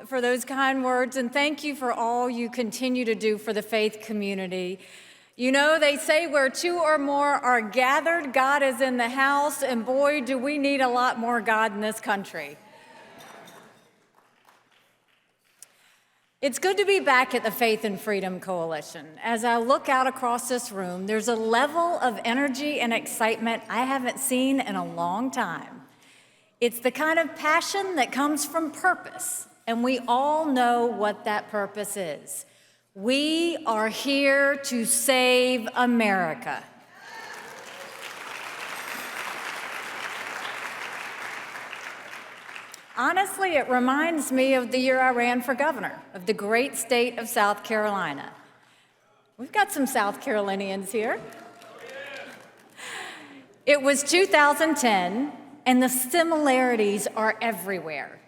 for those kind words, and thank you for all you continue to do for the faith community. You know, they say where two or more are gathered, God is in the house, and boy, do we need a lot more God in this country. It's good to be back at the Faith and Freedom Coalition. As I look out across this room, there's a level of energy and excitement I haven't seen in a long time. It's the kind of passion that comes from purpose, and we all know what that purpose is. We are here to save America. Honestly, it reminds me of the year I ran for governor of the great state of South Carolina. We've got some South Carolinians here. It was 2010, and the similarities are everywhere.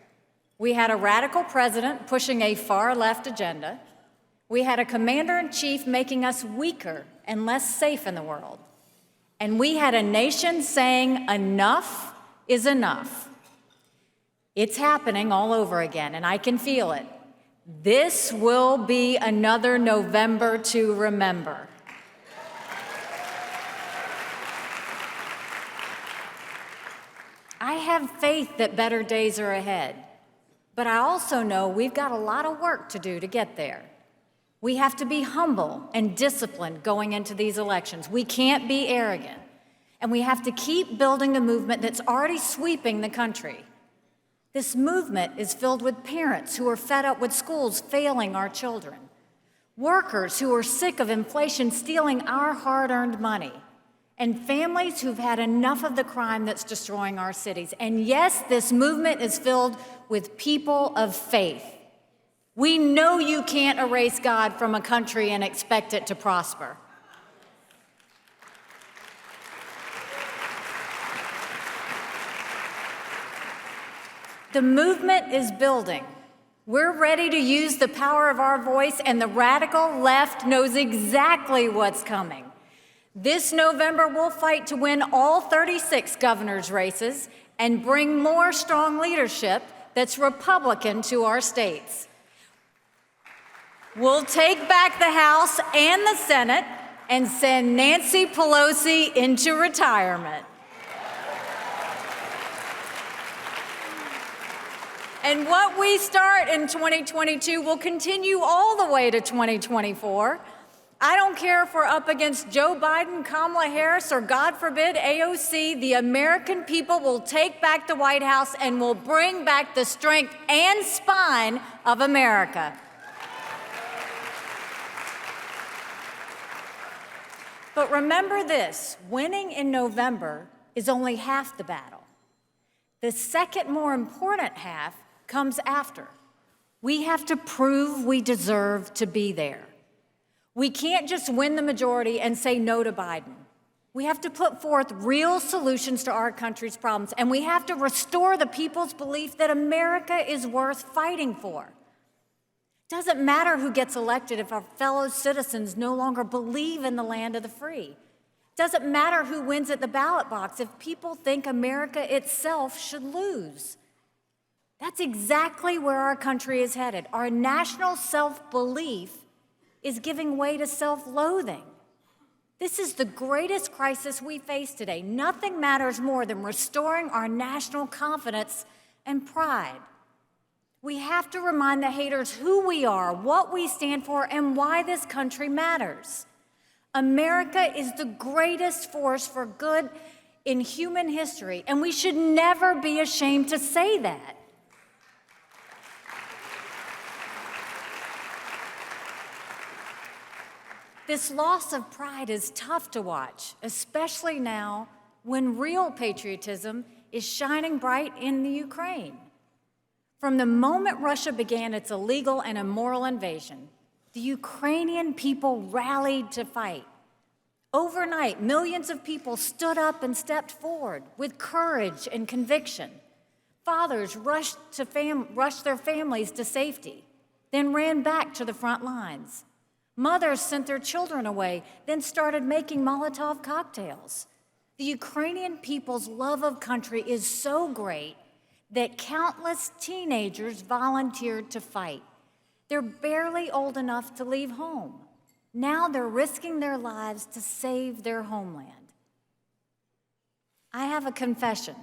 We had a radical president pushing a far-left agenda. We had a commander-in-chief making us weaker and less safe in the world. And we had a nation saying enough is enough. It's happening all over again, and I can feel it. This will be another November to remember. I have faith that better days are ahead, but I also know we've got a lot of work to do to get there. We have to be humble and disciplined going into these elections. We can't be arrogant, and we have to keep building the movement that's already sweeping the country. This movement is filled with parents who are fed up with schools failing our children, workers who are sick of inflation stealing our hard-earned money, and families who've had enough of the crime that's destroying our cities. And yes, this movement is filled with people of faith. We know you can't erase God from a country and expect it to prosper. The movement is building. We're ready to use the power of our voice, and the radical left knows exactly what's coming. This November, we'll fight to win all 36 governor's races and bring more strong leadership that's Republican to our states. We'll take back the House and the Senate and send Nancy Pelosi into retirement. And what we start in 2022 will continue all the way to 2024. I don't care if we're up against Joe Biden, Kamala Harris, or God forbid, AOC, the American people will take back the White House and will bring back the strength and spine of America. But remember this, winning in November is only half the battle. The second more important half comes after. We have to prove we deserve to be there. We can't just win the majority and say no to Biden. We have to put forth real solutions to our country's problems, and we have to restore the people's belief that America is worth fighting for. It doesn't matter who gets elected if our fellow citizens no longer believe in the land of the free. It doesn't matter who wins at the ballot box if people think America itself should lose. That's exactly where our country is headed. Our national self-belief is giving way to self-loathing. This is the greatest crisis we face today. Nothing matters more than restoring our national confidence and pride. We have to remind the haters who we are, what we stand for, and why this country matters. America is the greatest force for good in human history, and we should never be ashamed to say that. This loss of pride is tough to watch, especially now when real patriotism is shining bright in the Ukraine. From the moment Russia began its illegal and immoral invasion, the Ukrainian people rallied to fight. Overnight, millions of people stood up and stepped forward with courage and conviction. Fathers rushed their families to safety, then ran back to the front lines. Mothers sent their children away, then started making Molotov cocktails. The Ukrainian people's love of country is so great that countless teenagers volunteered to fight. They're barely old enough to leave home. Now they're risking their lives to save their homeland. I have a confession.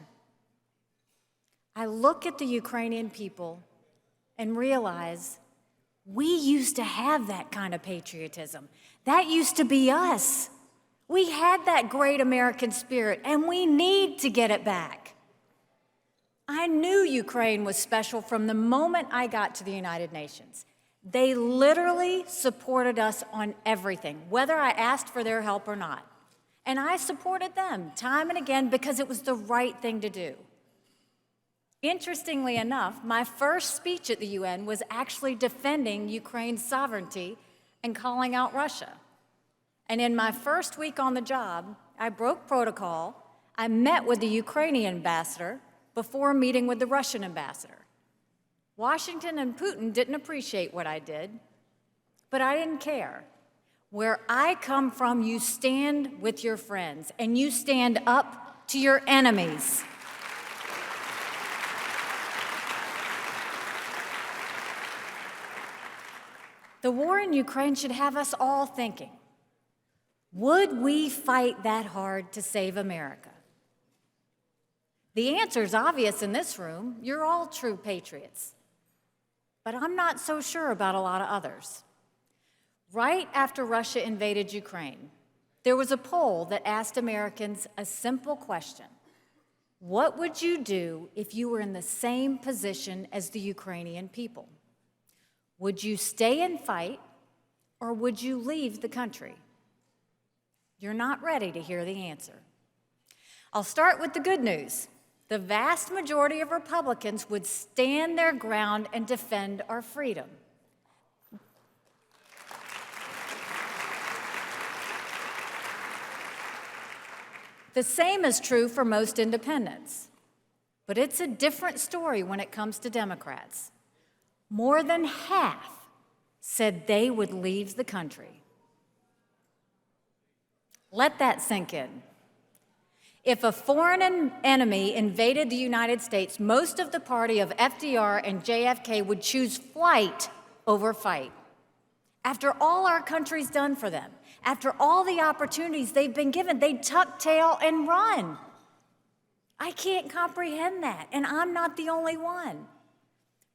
I look at the Ukrainian people and realize we used to have that kind of patriotism. That used to be us. We had that great American spirit, and we need to get it back. I knew Ukraine was special from the moment I got to the United Nations. They literally supported us on everything, whether I asked for their help or not. And I supported them time and again because it was the right thing to do. Interestingly enough, my first speech at the UN was actually defending Ukraine's sovereignty and calling out Russia. And in my first week on the job, I broke protocol. I met with the Ukrainian ambassador before meeting with the Russian ambassador. Washington and Putin didn't appreciate what I did, but I didn't care. Where I come from, you stand with your friends, and you stand up to your enemies. The war in Ukraine should have us all thinking, would we fight that hard to save America? The answer is obvious in this room. You're all true patriots. But I'm not so sure about a lot of others. Right after Russia invaded Ukraine, there was a poll that asked Americans a simple question. What would you do if you were in the same position as the Ukrainian people? Would you stay and fight, or would you leave the country? You're not ready to hear the answer. I'll start with the good news. The vast majority of Republicans would stand their ground and defend our freedom. The same is true for most independents. But it's a different story when it comes to Democrats. More than half said they would leave the country. Let that sink in. If a foreign enemy invaded the United States, most of the party of FDR and JFK would choose flight over fight. After all our country's done for them, after all the opportunities they've been given, they'd tuck tail and run. I can't comprehend that, and I'm not the only one.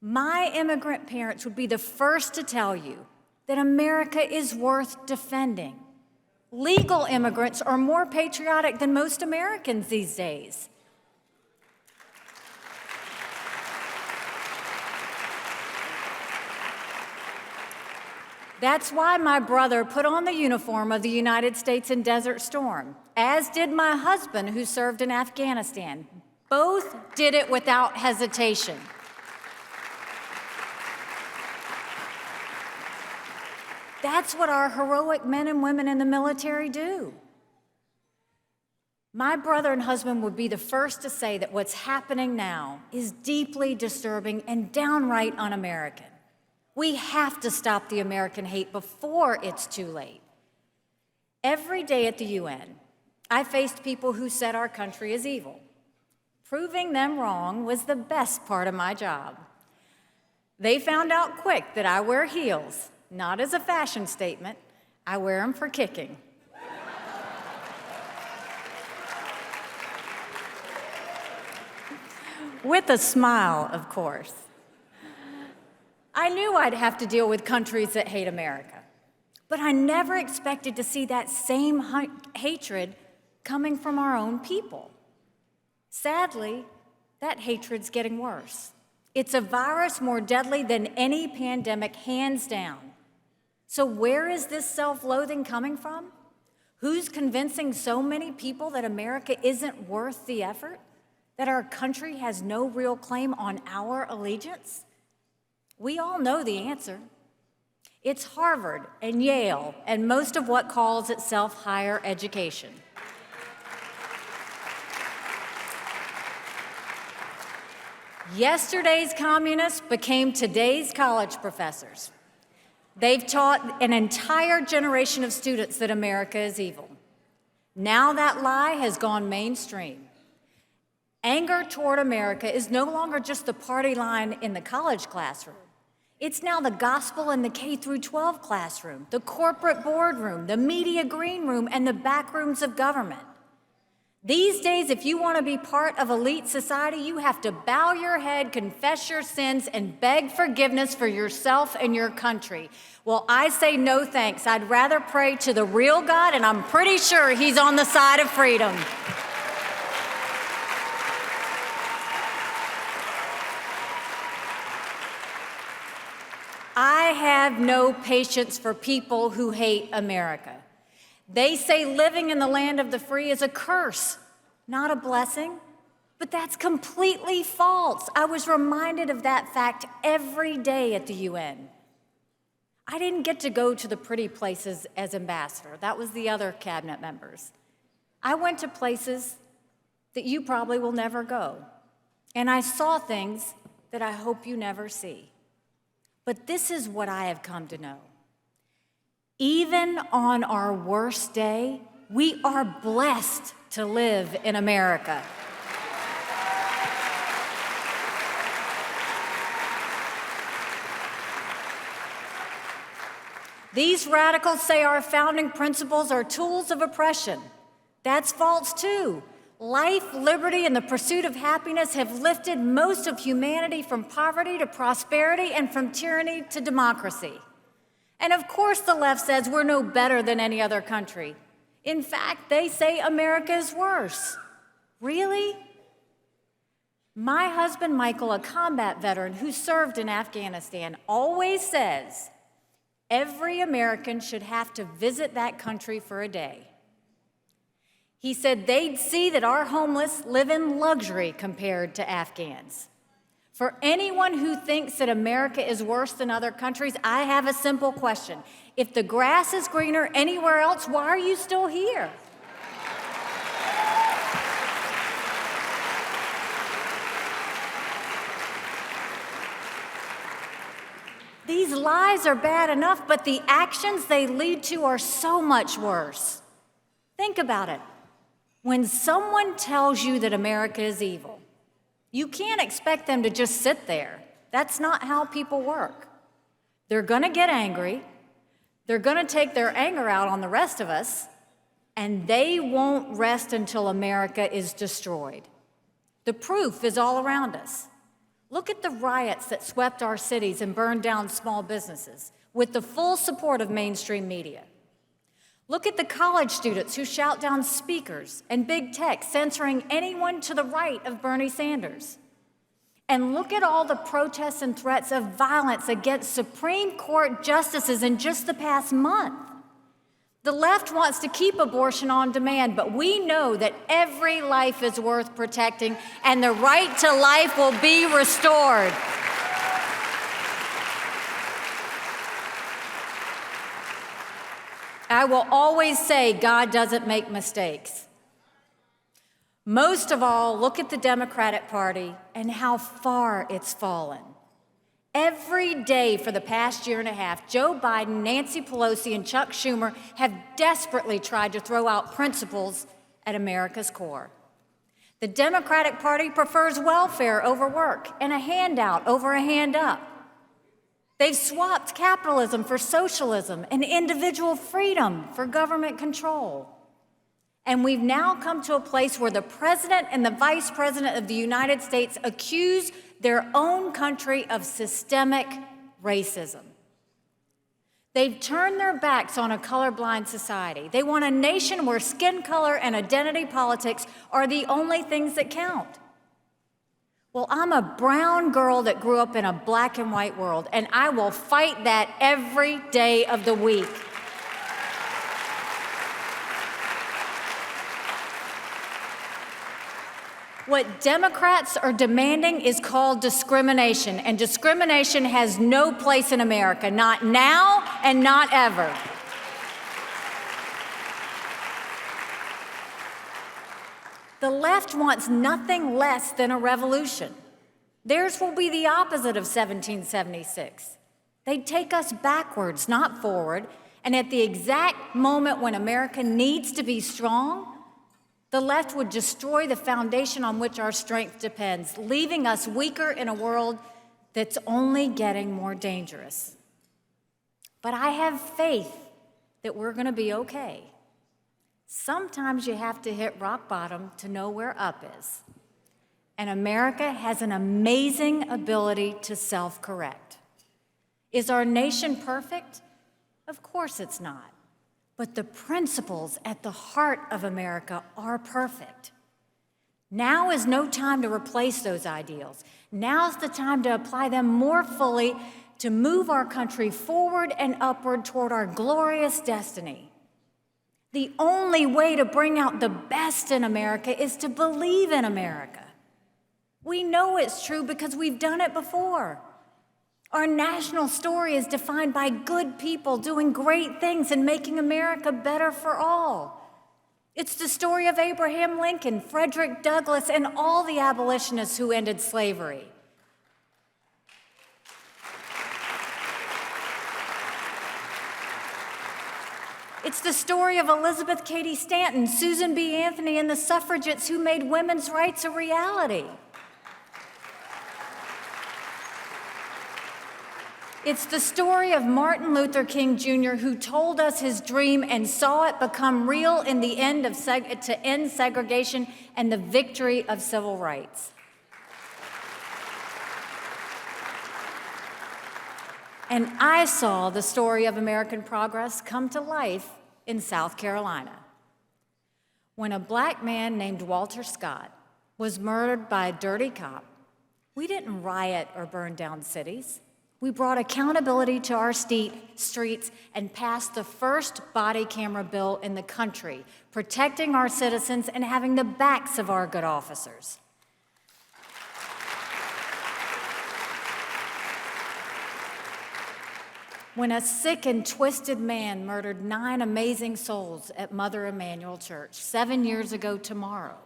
My immigrant parents would be the first to tell you that America is worth defending. Legal immigrants are more patriotic than most Americans these days. That's why my brother put on the uniform of the United States in Desert Storm, as did my husband who served in Afghanistan. Both did it without hesitation. That's what our heroic men and women in the military do. My brother and husband would be the first to say that what's happening now is deeply disturbing and downright un-American. We have to stop the American hate before it's too late. Every day at the UN, I faced people who said our country is evil. Proving them wrong was the best part of my job. They found out quick that I wear heels. Not as a fashion statement, I wear them for kicking. With a smile, of course. I knew I'd have to deal with countries that hate America, but I never expected to see that same hatred coming from our own people. Sadly, that hatred's getting worse. It's a virus more deadly than any pandemic, hands down. So where is this self-loathing coming from? Who's convincing so many people that America isn't worth the effort? That our country has no real claim on our allegiance? We all know the answer. It's Harvard and Yale and most of what calls itself higher education. Yesterday's communists became today's college professors. They've taught an entire generation of students that America is evil. Now that lie has gone mainstream. Anger toward America is no longer just the party line in the college classroom. It's now the gospel in the K through 12 classroom, the corporate boardroom, the media green room, and the back rooms of government. These days, if you want to be part of elite society, you have to bow your head, confess your sins, and beg forgiveness for yourself and your country. Well, I say no thanks. I'd rather pray to the real God, and I'm pretty sure He's on the side of freedom. I have no patience for people who hate America. They say living in the land of the free is a curse, not a blessing, but that's completely false. I was reminded of that fact every day at the UN. I didn't get to go to the pretty places as ambassador. That was the other cabinet members. I went to places that you probably will never go, and I saw things that I hope you never see. But this is what I have come to know. Even on our worst day, we are blessed to live in America. These radicals say our founding principles are tools of oppression. That's false too. Life, liberty, and the pursuit of happiness have lifted most of humanity from poverty to prosperity and from tyranny to democracy. And of course the left says we're no better than any other country. In fact, they say America is worse. Really? My husband, Michael, a combat veteran who served in Afghanistan, always says every American should have to visit that country for a day. He said they'd see that our homeless live in luxury compared to Afghans. For anyone who thinks that America is worse than other countries, I have a simple question. If the grass is greener anywhere else, why are you still here? These lies are bad enough, but the actions they lead to are so much worse. Think about it. When someone tells you that America is evil, you can't expect them to just sit there. That's not how people work. They're going to get angry, they're going to take their anger out on the rest of us, and they won't rest until America is destroyed. The proof is all around us. Look at the riots that swept our cities and burned down small businesses with the full support of mainstream media. Look at the college students who shout down speakers and big tech censoring anyone to the right of Bernie Sanders. And look at all the protests and threats of violence against Supreme Court justices in just the past month. The left wants to keep abortion on demand, but we know that every life is worth protecting and the right to life will be restored. I will always say God doesn't make mistakes. Most of all, look at the Democratic Party and how far it's fallen. Every day for the past year and a half, Joe Biden, Nancy Pelosi, and Chuck Schumer have desperately tried to throw out principles at America's core. The Democratic Party prefers welfare over work and a handout over a hand up. They've swapped capitalism for socialism and individual freedom for government control. And we've now come to a place where the president and the vice president of the United States accuse their own country of systemic racism. They've turned their backs on a colorblind society. They want a nation where skin color and identity politics are the only things that count. Well, I'm a brown girl that grew up in a black and white world, and I will fight that every day of the week. What Democrats are demanding is called discrimination, and discrimination has no place in America, not now and not ever. The left wants nothing less than a revolution. Theirs will be the opposite of 1776. They'd take us backwards, not forward, and at the exact moment when America needs to be strong, The left would destroy the foundation on which our strength depends, leaving us weaker in a world that's only getting more dangerous. But I have faith that we're going to be okay. Sometimes you have to hit rock bottom to know where up is. And America has an amazing ability to self-correct. Is our nation perfect? Of course it's not. But the principles at the heart of America are perfect. Now is no time to replace those ideals. Now's the time to apply them more fully to move our country forward and upward toward our glorious destiny. The only way to bring out the best in America is to believe in America. We know it's true because we've done it before. Our national story is defined by good people doing great things and making America better for all. It's the story of Abraham Lincoln, Frederick Douglass, and all the abolitionists who ended slavery. It's the story of Elizabeth Cady Stanton, Susan B. Anthony, and the suffragettes who made women's rights a reality. It's the story of Martin Luther King Jr., who told us his dream and saw it become real in the end to end segregation and the victory of civil rights. And I saw the story of American progress come to life in South Carolina, when a black man named Walter Scott was murdered by a dirty cop. We didn't riot or burn down cities. We brought accountability to our streets and passed the first body camera bill in the country, protecting our citizens and having the backs of our good officers. When a sick and twisted man murdered 9 amazing souls at Mother Emanuel Church 7 years ago tomorrow,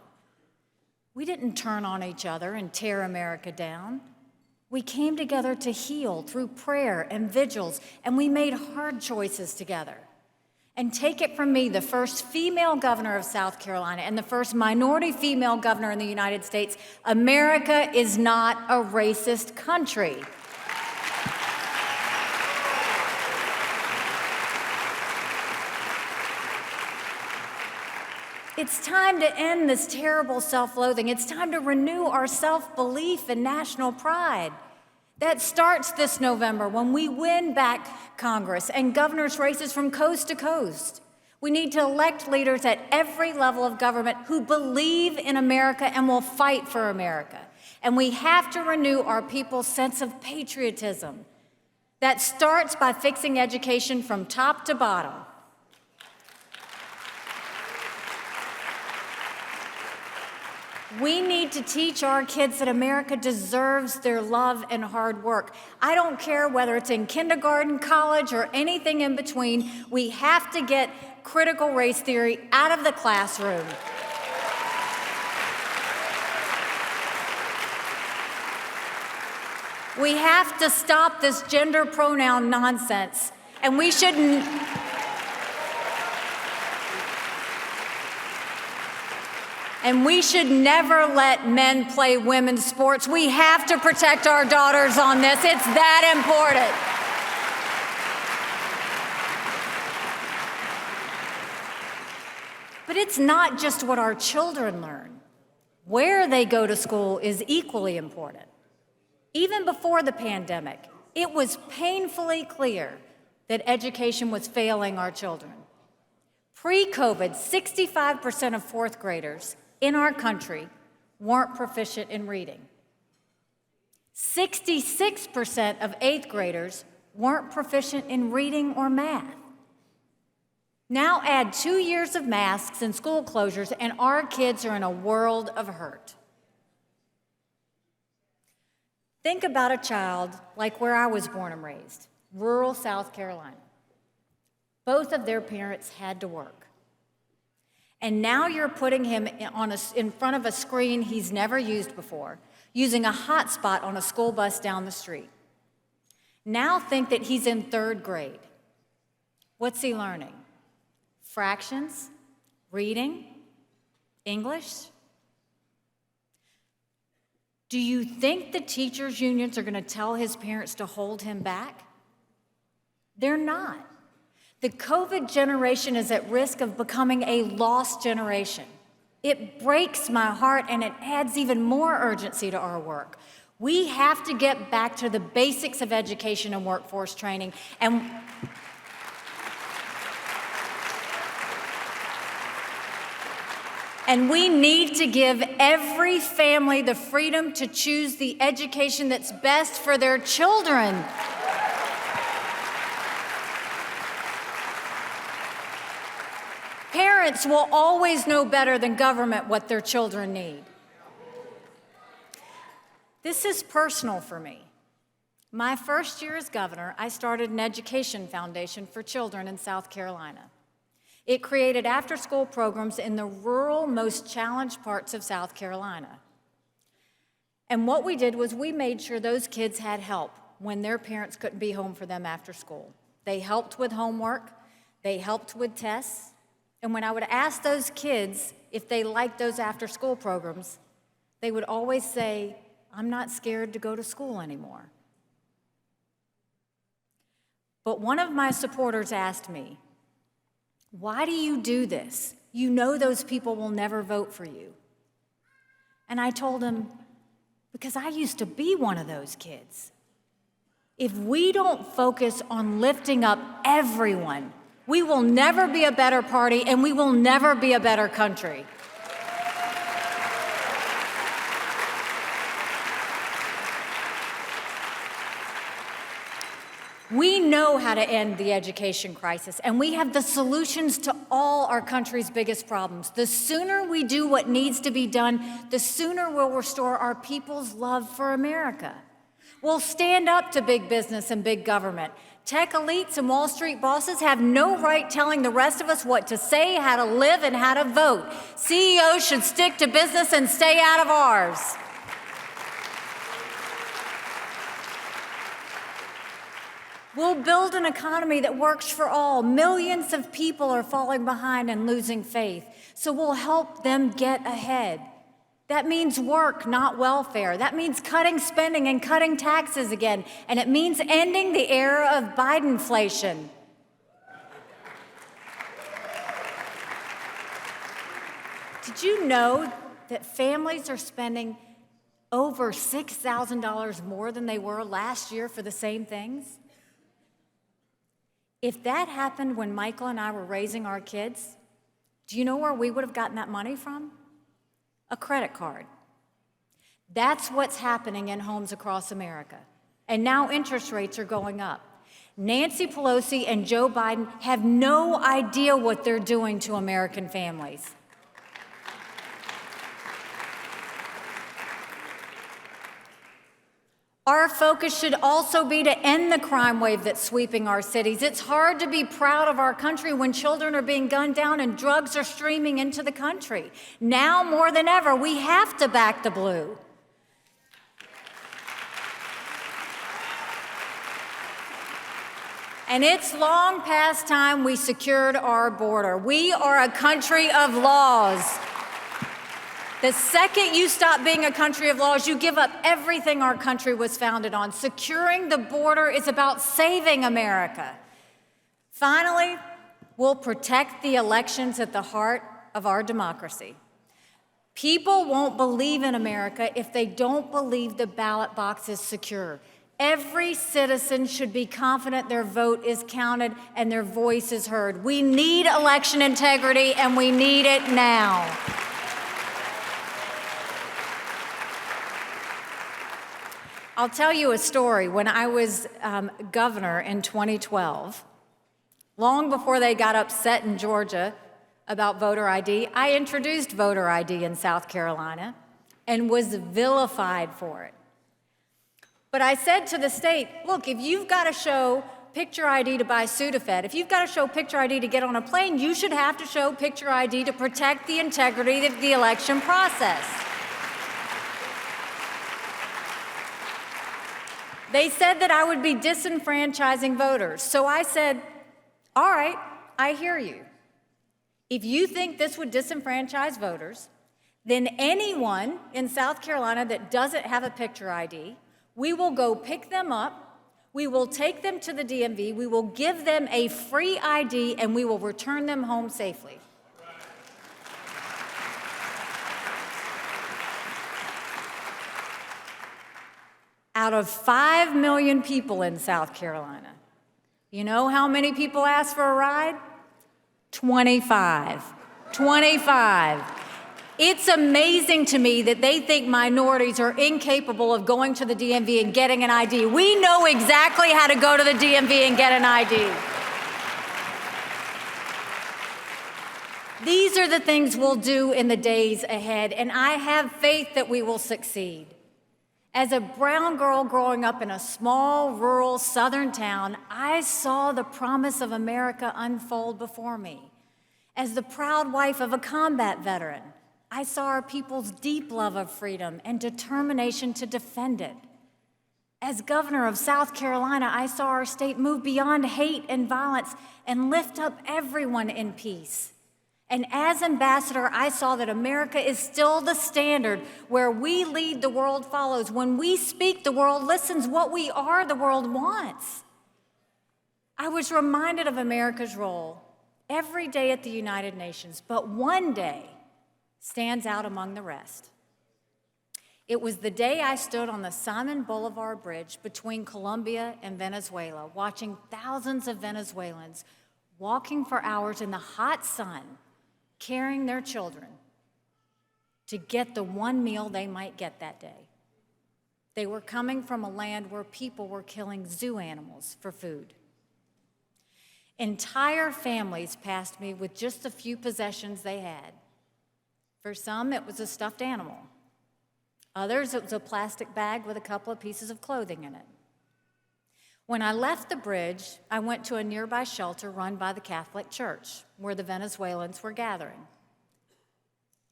we didn't turn on each other and tear America down. We came together to heal through prayer and vigils, and we made hard choices together. And take it from me, the first female governor of South Carolina and the first minority female governor in the United States, America is not a racist country. It's time to end this terrible self-loathing. It's time to renew our self-belief and national pride. That starts this November when we win back Congress and governors' races from coast to coast. We need to elect leaders at every level of government who believe in America and will fight for America. And we have to renew our people's sense of patriotism. That starts by fixing education from top to bottom. We need to teach our kids that America deserves their love and hard work. I don't care whether it's in kindergarten, college, or anything in between. We have to get critical race theory out of the classroom. We have to stop this gender pronoun nonsense, and we shouldn't. And we should never let men play women's sports. We have to protect our daughters on this. It's that important. But it's not just what our children learn. Where they go to school is equally important. Even before the pandemic, it was painfully clear that education was failing our children. Pre-COVID, 65% of fourth graders in our country weren't proficient in reading. 66% of eighth graders weren't proficient in reading or math. Now add 2 years of masks and school closures, and our kids are in a world of hurt. Think about a child like where I was born and raised, rural South Carolina. Both of their parents had to work. And now you're putting him in front of a screen he's never used before, using a hotspot on a school bus down the street. Now think that he's in 3rd grade. What's he learning? Fractions, reading, English? Do you think the teachers' unions are going to tell his parents to hold him back? They're not. The COVID generation is at risk of becoming a lost generation. It breaks my heart, and it adds even more urgency to our work. We have to get back to the basics of education and workforce training, and we need to give every family the freedom to choose the education that's best for their children. Parents will always know better than government what their children need. This is personal for me. My first year as governor, I started an education foundation for children in South Carolina. It created after-school programs in the rural, most challenged parts of South Carolina. And what we did was we made sure those kids had help when their parents couldn't be home for them after school. They helped with homework, they helped with tests, and when I would ask those kids if they liked those after-school programs, they would always say, "I'm not scared to go to school anymore." But one of my supporters asked me, "Why do you do this? You know those people will never vote for you." And I told him, because I used to be one of those kids. If we don't focus on lifting up everyone, we will never be a better party, and we will never be a better country. We know how to end the education crisis, and we have the solutions to all our country's biggest problems. The sooner we do what needs to be done, the sooner we'll restore our people's love for America. We'll stand up to big business and big government. Tech elites and Wall Street bosses have no right telling the rest of us what to say, how to live, and how to vote. CEOs should stick to business and stay out of ours. We'll build an economy that works for all. Millions of people are falling behind and losing faith, so we'll help them get ahead. That means work, not welfare. That means cutting spending and cutting taxes again. And it means ending the era of Bidenflation. Did you know that families are spending over $6,000 more than they were last year for the same things? If that happened when Michael and I were raising our kids, do you know where we would have gotten that money from? A credit card. That's what's happening in homes across America. And now interest rates are going up. Nancy Pelosi and Joe Biden have no idea what they're doing to American families. Our focus should also be to end the crime wave that's sweeping our cities. It's hard to be proud of our country when children are being gunned down and drugs are streaming into the country. Now more than ever, we have to back the blue. And it's long past time we secured our border. We are a country of laws. The second you stop being a country of laws, you give up everything our country was founded on. Securing the border is about saving America. Finally, we'll protect the elections at the heart of our democracy. People won't believe in America if they don't believe the ballot box is secure. Every citizen should be confident their vote is counted and their voice is heard. We need election integrity, and we need it now. I'll tell you a story. When I was governor in 2012, long before they got upset in Georgia about voter ID, I introduced voter ID in South Carolina and was vilified for it. But I said to the state, look, if you've got to show picture ID to buy Sudafed, if you've got to show picture ID to get on a plane, you should have to show picture ID to protect the integrity of the election process. They said that I would be disenfranchising voters. So I said, all right, I hear you. If you think this would disenfranchise voters, then anyone in South Carolina that doesn't have a picture ID, we will go pick them up, we will take them to the DMV, we will give them a free ID, and we will return them home safely. Out of 5 million people in South Carolina, you know how many people ask for a ride? 25. 25. It's amazing to me that they think minorities are incapable of going to the DMV and getting an ID. We know exactly how to go to the DMV and get an ID. These are the things we'll do in the days ahead, and I have faith that we will succeed. As a brown girl growing up in a small, rural, southern town, I saw the promise of America unfold before me. As the proud wife of a combat veteran, I saw our people's deep love of freedom and determination to defend it. As governor of South Carolina, I saw our state move beyond hate and violence and lift up everyone in peace. And as ambassador, I saw that America is still the standard where we lead, the world follows. When we speak, the world listens. What we are, the world wants. I was reminded of America's role every day at the United Nations, but one day stands out among the rest. It was the day I stood on the Simon Bolivar Bridge between Colombia and Venezuela, watching thousands of Venezuelans walking for hours in the hot sun, carrying their children to get the one meal they might get that day. They were coming from a land where people were killing zoo animals for food. Entire families passed me with just a few possessions they had. For some, it was a stuffed animal. Others, it was a plastic bag with a couple of pieces of clothing in it. When I left the bridge, I went to a nearby shelter run by the Catholic Church, where the Venezuelans were gathering.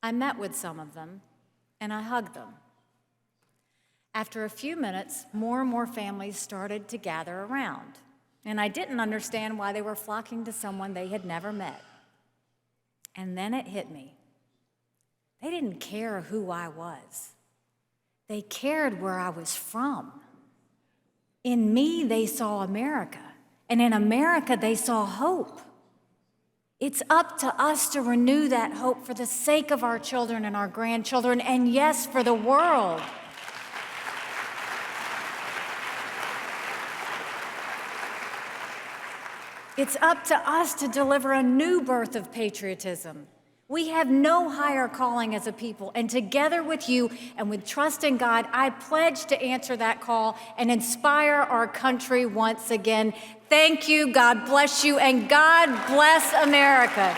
I met with some of them, and I hugged them. After a few minutes, more and more families started to gather around, and I didn't understand why they were flocking to someone they had never met. And then it hit me. They didn't care who I was. They cared where I was from. In me, they saw America, and in America, they saw hope. It's up to us to renew that hope for the sake of our children and our grandchildren, and yes, for the world. It's up to us to deliver a new birth of patriotism. We have no higher calling as a people, and together with you and with trust in God, I pledge to answer that call and inspire our country once again. Thank you, God bless you, and God bless America.